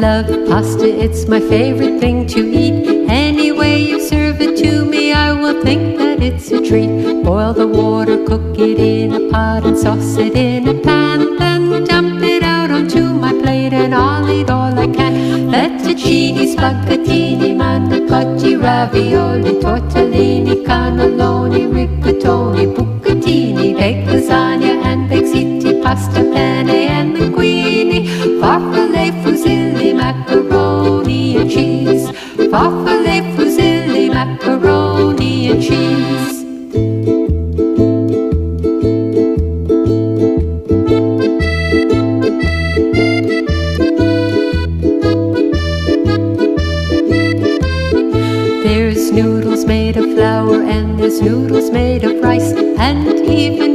love pasta, it's my favorite thing to eat. Any way you serve it to me, I will think that it's a treat. Boil the water, cook it in a pot, and sauce it in a pan. Then dump it out onto my plate, and I'll eat all I can. Fettuccine, spaghettini, manicotti, ravioli, tortellini, cannelloni, rigatoni, bucatini, baked lasagna and baked ziti, pasta penne and linguine, farfalle, fusilli, macaroni and cheese, farfalle, fusilli, macaroni and cheese. There's noodles made of flour, and there's noodles made of rice, and even